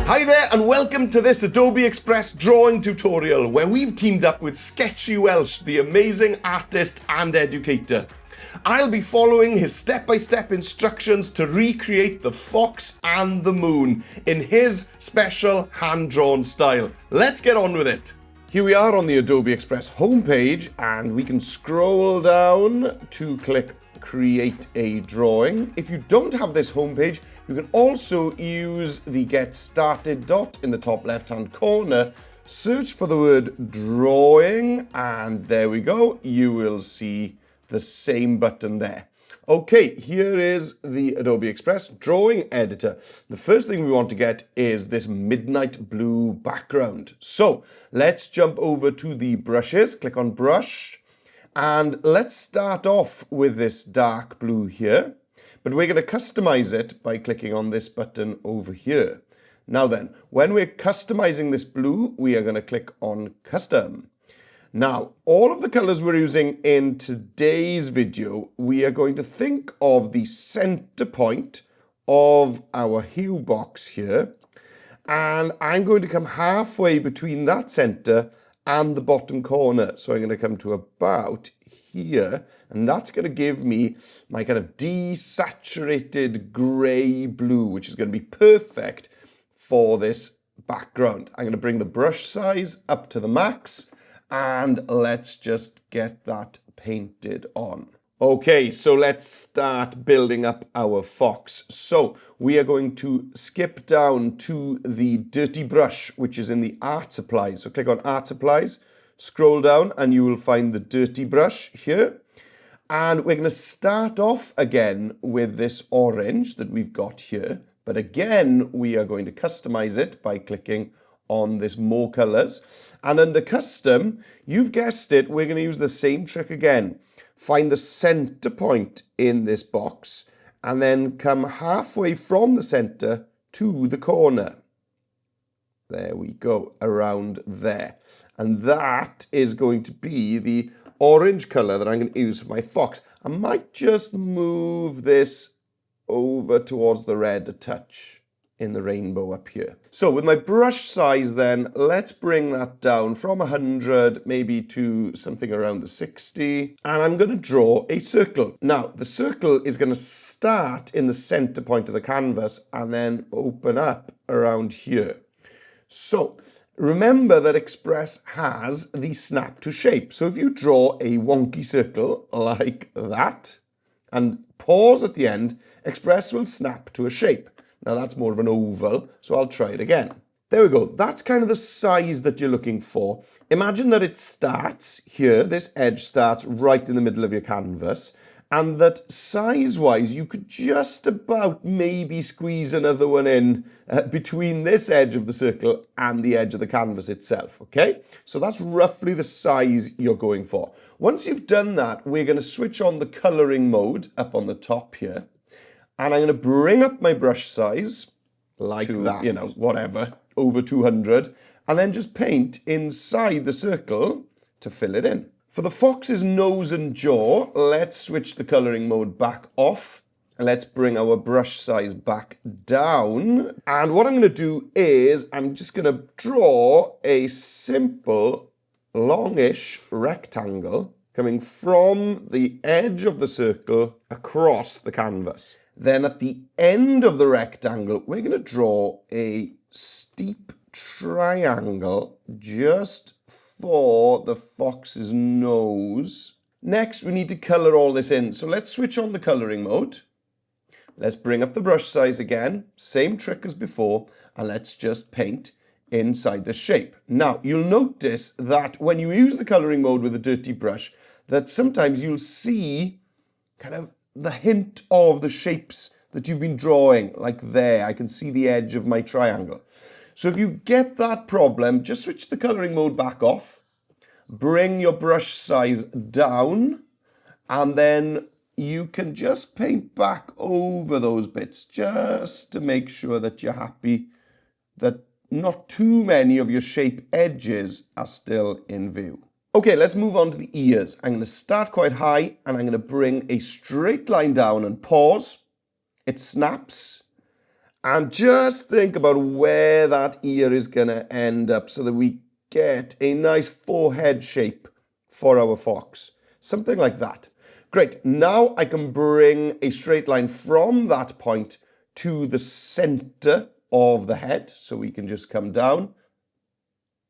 Hi there and welcome to this Adobe Express drawing tutorial where we've teamed up with Sketchy Welsh, the amazing artist and educator. I'll be following his step-by-step instructions to recreate the fox and the moon in his special hand-drawn style. Let's get on with it. Here we are on the Adobe Express homepage and we can scroll down to click Create a Drawing. If you don't have this homepage, you can also use the Get Started dot in the top left-hand corner. Search for the word Drawing and there we go. You will see the same button there. Okay, here is the Adobe Express Drawing Editor. The first thing we want to get is this midnight blue background. So let's jump over to the brushes, click on Brush, and let's start off with this dark blue here. But we're going to customize it by clicking on this button over here. Now then, when we're customizing this blue, we are going to click on Custom. Now, all of the colors we're using in today's video, we are going to think of the center point of our hue box here. And I'm going to come halfway between that center and the bottom corner. So I'm going to come to about here, and that's going to give me my kind of desaturated gray blue, which is going to be perfect for this background. I'm going to bring the brush size up to the max, and let's just get that painted on. Okay, so let's start building up our fox. So we are going to skip down to the dirty brush, which is in the art supplies. So click on art supplies, scroll down, and you will find the dirty brush here. And we're going to start off again with this orange that we've got here. But again, we are going to customize it by clicking on this more colors. And under custom, you've guessed it, we're going to use the same trick again. Find the center point in this box and then come halfway from the center to the corner. There we go, around there. And that is going to be the orange color that I'm going to use for my fox. I might just move this over towards the red a touch in the rainbow up here. So with my brush size then, let's bring that down from 100 maybe to something around the 60. And I'm going to draw a circle. Now the circle is going to start in the center point of the canvas and then open up around here. So remember that Express has the snap to shape. So if you draw a wonky circle like that and pause at the end, Express will snap to a shape. Now that's more of an oval, so I'll try it again. There we go. That's kind of the size that you're looking for. Imagine that it starts here, this edge starts right in the middle of your canvas, and that size-wise you could just about maybe squeeze another one in between this edge of the circle and the edge of the canvas itself, okay? So that's roughly the size you're going for. Once you've done that, we're going to switch on the coloring mode up on the top here. And I'm going to bring up my brush size, like that, you know, whatever, over 200, and then just paint inside the circle to fill it in. For the fox's nose and jaw, let's switch the coloring mode back off, and let's bring our brush size back down. And what I'm going to do is, I'm just going to draw a simple, longish rectangle coming from the edge of the circle across the canvas. Then at the end of the rectangle, we're going to draw a steep triangle just for the fox's nose. Next, we need to color all this in. So let's switch on the coloring mode. Let's bring up the brush size again. Same trick as before. And let's just paint inside the shape. Now, you'll notice that when you use the coloring mode with a dirty brush, that sometimes you'll see kind of the hint of the shapes that you've been drawing, like there. I can see the edge of my triangle. So if you get that problem, just switch the coloring mode back off, bring your brush size down, and then you can just paint back over those bits just to make sure that you're happy that not too many of your shape edges are still in view. Okay, let's move on to the ears. I'm going to start quite high and I'm going to bring a straight line down and pause. It snaps. And just think about where that ear is going to end up so that we get a nice forehead shape for our fox. Something like that. Great. Now I can bring a straight line from that point to the center of the head. So we can just come down,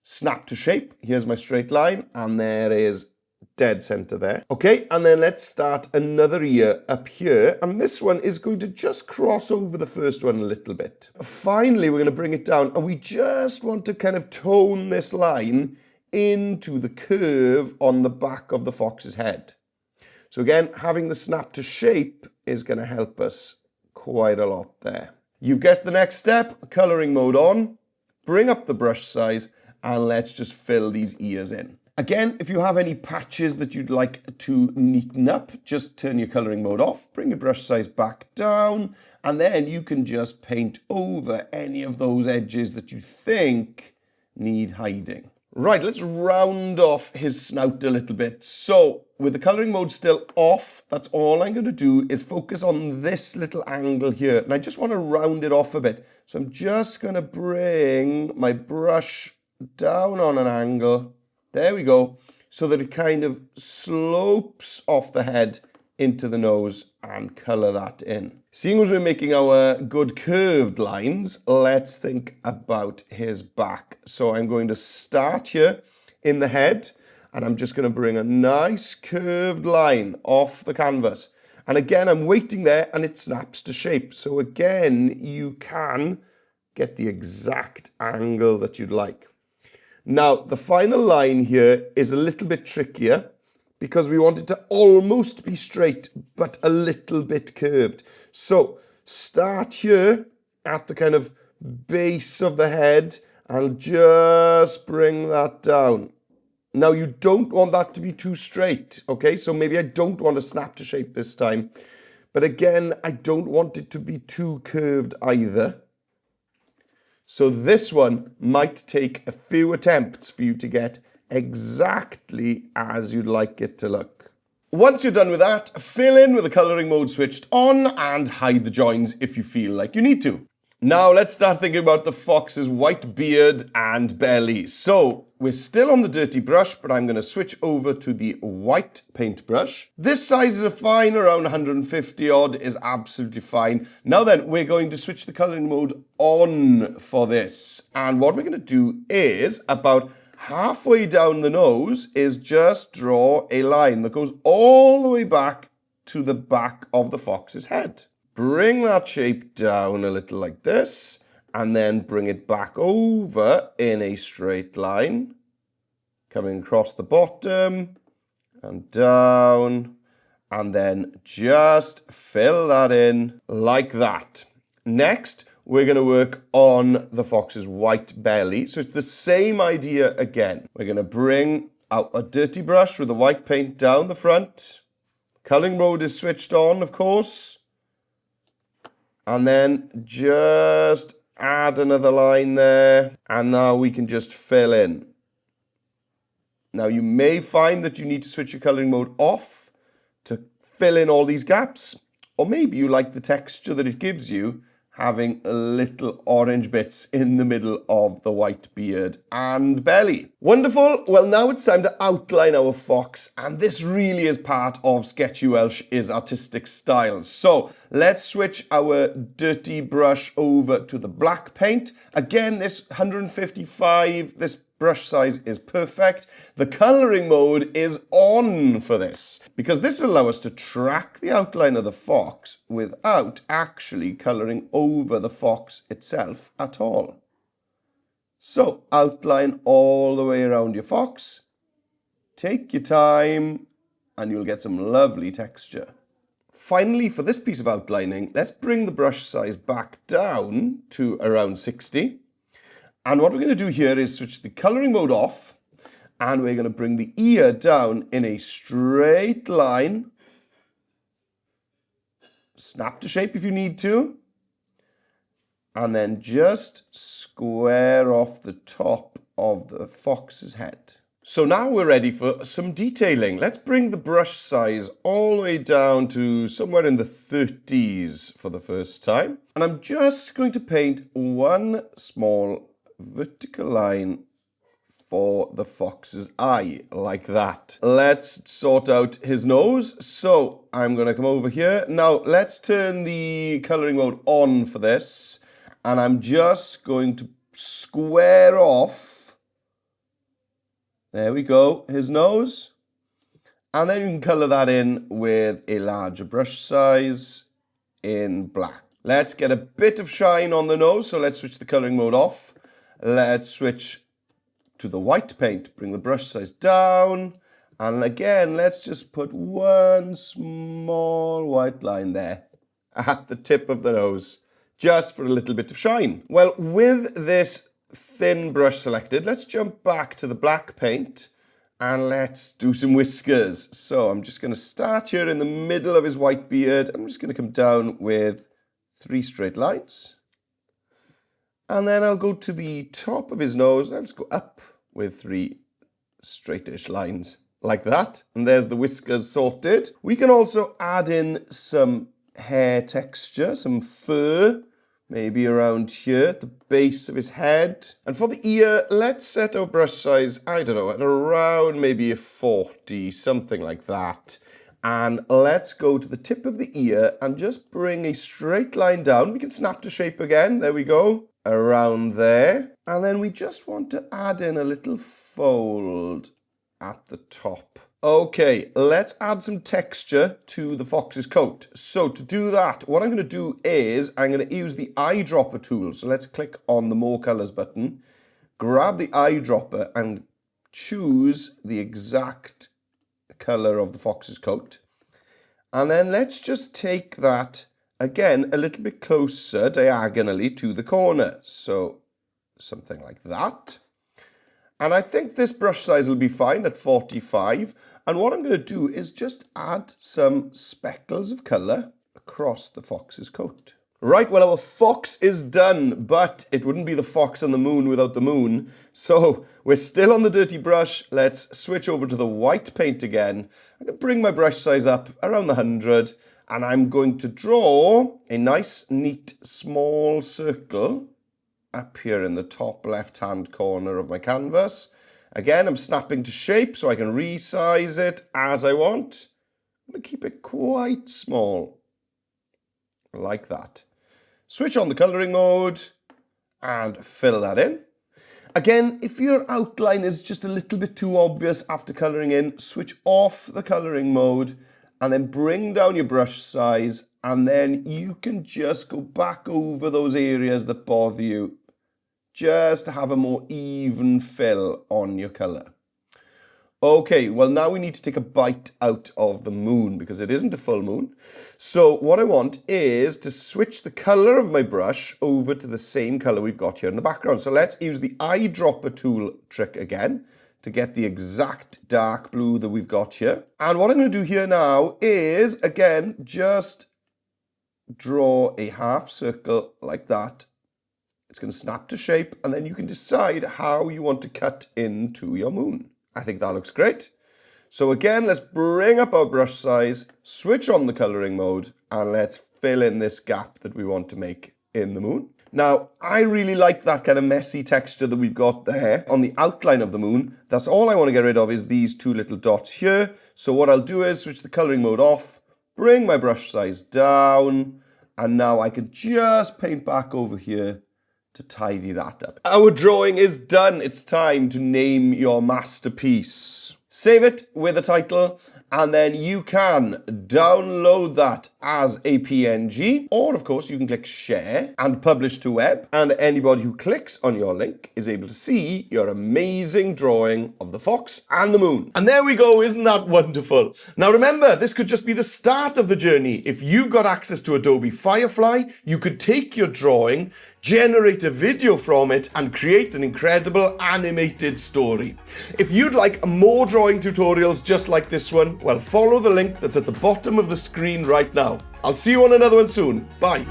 snap to shape. Here's my straight line, and there is dead center there. Okay, and then let's start another ear up here, and this one is going to just cross over the first one a little bit. Finally, we're going to bring it down, and we just want to kind of tone this line into the curve on the back of the fox's head. So again, having the snap to shape is going to help us quite a lot there. You've guessed the next step, coloring mode on, bring up the brush size, and let's just fill these ears in. Again, if you have any patches that you'd like to neaten up, just turn your coloring mode off, bring your brush size back down, and then you can just paint over any of those edges that you think need hiding. Right, let's round off his snout a little bit. So, with the coloring mode still off, that's all I'm going to do is focus on this little angle here. And I just want to round it off a bit. So I'm just going to bring my brush down on an angle. There we go, so that it kind of slopes off the head into the nose and colour that in. Seeing as we're making our good curved lines, let's think about his back. So I'm going to start here in the head, and I'm just going to bring a nice curved line off the canvas. And again, I'm waiting there, and it snaps to shape. So again, you can get the exact angle that you'd like. Now, the final line here is a little bit trickier because we want it to almost be straight, but a little bit curved. So start here at the kind of base of the head and just bring that down. Now, you don't want that to be too straight, okay? So maybe I don't want to snap to shape this time. But again, I don't want it to be too curved either. So this one might take a few attempts for you to get exactly as you'd like it to look. Once you're done with that, fill in with the coloring mode switched on and hide the joins if you feel like you need to. Now let's start thinking about the fox's white beard and belly. So we're still on the dirty brush, but I'm going to switch over to the white paintbrush. This size is fine, around 150 odd is absolutely fine. Now then, we're going to switch the coloring mode on for this. And what we're going to do is, about halfway down the nose, is just draw a line that goes all the way back to the back of the fox's head. Bring that shape down a little like this, and then bring it back over in a straight line, coming across the bottom and down, and then just fill that in like that. Next, we're going to work on the fox's white belly. So it's the same idea again. We're going to bring out a dirty brush with the white paint down the front. Coloring mode is switched on, of course. And then just add another line there. And now we can just fill in. Now you may find that you need to switch your coloring mode off to fill in all these gaps. Or maybe you like the texture that it gives you, having little orange bits in the middle of the white beard and belly. Wonderful. Well, now it's time to outline our fox, and this really is part of Sketchy Welsh's artistic style. So let's switch our dirty brush over to the black paint. Again, this 155, this brush size is perfect. The coloring mode is on for this, because this will allow us to track the outline of the fox without actually coloring over the fox itself at all. So outline all the way around your fox. Take your time and you'll get some lovely texture. Finally, for this piece of outlining, let's bring the brush size back down to around 60. And what we're going to do here is switch the coloring mode off, and we're going to bring the ear down in a straight line. Snap to shape if you need to. And then just square off the top of the fox's head. So now we're ready for some detailing. Let's bring the brush size all the way down to somewhere in the 30s for the first time. And I'm just going to paint one small vertical line for the fox's eye, like that. Let's sort out his nose. So I'm going to come over here. Now let's turn the coloring mode on for this. And I'm just going to square off. There we go, his nose. And then you can colour that in with a larger brush size in black. Let's get a bit of shine on the nose, so let's switch the colouring mode off. Let's switch to the white paint, bring the brush size down. And again, let's just put one small white line there at the tip of the nose, just for a little bit of shine. Well, with this thin brush selected, let's jump back to the black paint and let's do some whiskers. So I'm just going to start here in the middle of his white beard. I'm just going to come down with 3 straight lines. And then I'll go to the top of his nose. Let's go up with 3 straightish lines like that. And there's the whiskers sorted. We can also add in some hair texture, some fur, maybe around here at the base of his head. And for the ear, let's set our brush size, I don't know, at around maybe a 40, something like that. And let's go to the tip of the ear and just bring a straight line down. We can snap to shape again. There we go. Around there. And then we just want to add in a little fold at the top. Okay, let's add some texture to the fox's coat. So to do that, what I'm going to do is I'm going to use the eyedropper tool. So let's click on the More Colors button, grab the eyedropper and choose the exact color of the fox's coat. And then let's just take that, again, a little bit closer diagonally to the corner. So something like that. And I think this brush size will be fine at 45. And what I'm going to do is just add some speckles of colour across the fox's coat. Right, well, our fox is done, but it wouldn't be the fox on the moon without the moon. So we're still on the dirty brush. Let's switch over to the white paint again. I'm going to bring my brush size up around the 100. And I'm going to draw a nice, neat, small circle up here in the top left-hand corner of my canvas. Again, I'm snapping to shape so I can resize it as I want. I'm going to keep it quite small, like that. Switch on the colouring mode and fill that in. Again, if your outline is just a little bit too obvious after colouring in, switch off the colouring mode and then bring down your brush size, and then you can just go back over those areas that bother you, just to have a more even fill on your colour. Okay, well now we need to take a bite out of the moon because it isn't a full moon. So what I want is to switch the colour of my brush over to the same colour we've got here in the background. So let's use the eyedropper tool trick again to get the exact dark blue that we've got here. And what I'm going to do here now is, again, just draw a half circle like that. It's going to snap to shape, and then you can decide how you want to cut into your moon. I think that looks great. So again, let's bring up our brush size, switch on the colouring mode, and let's fill in this gap that we want to make in the moon. Now, I really like that kind of messy texture that we've got there on the outline of the moon. That's all I want to get rid of is these 2 little dots here. So what I'll do is switch the colouring mode off, bring my brush size down, and now I can just paint back over here to tidy that up. Our drawing is done. It's time to name your masterpiece. Save it with a title, and then you can download that as a PNG, or of course you can click share and publish to web, and anybody who clicks on your link is able to see your amazing drawing of the fox and the moon. And there we go, isn't that wonderful? Now remember, this could just be the start of the journey. If you've got access to Adobe Firefly, you could take your drawing, generate a video from it, and create an incredible animated story. If you'd like more drawing tutorials just like this one, well, follow the link that's at the bottom of the screen right now. I'll see you on another one soon. Bye.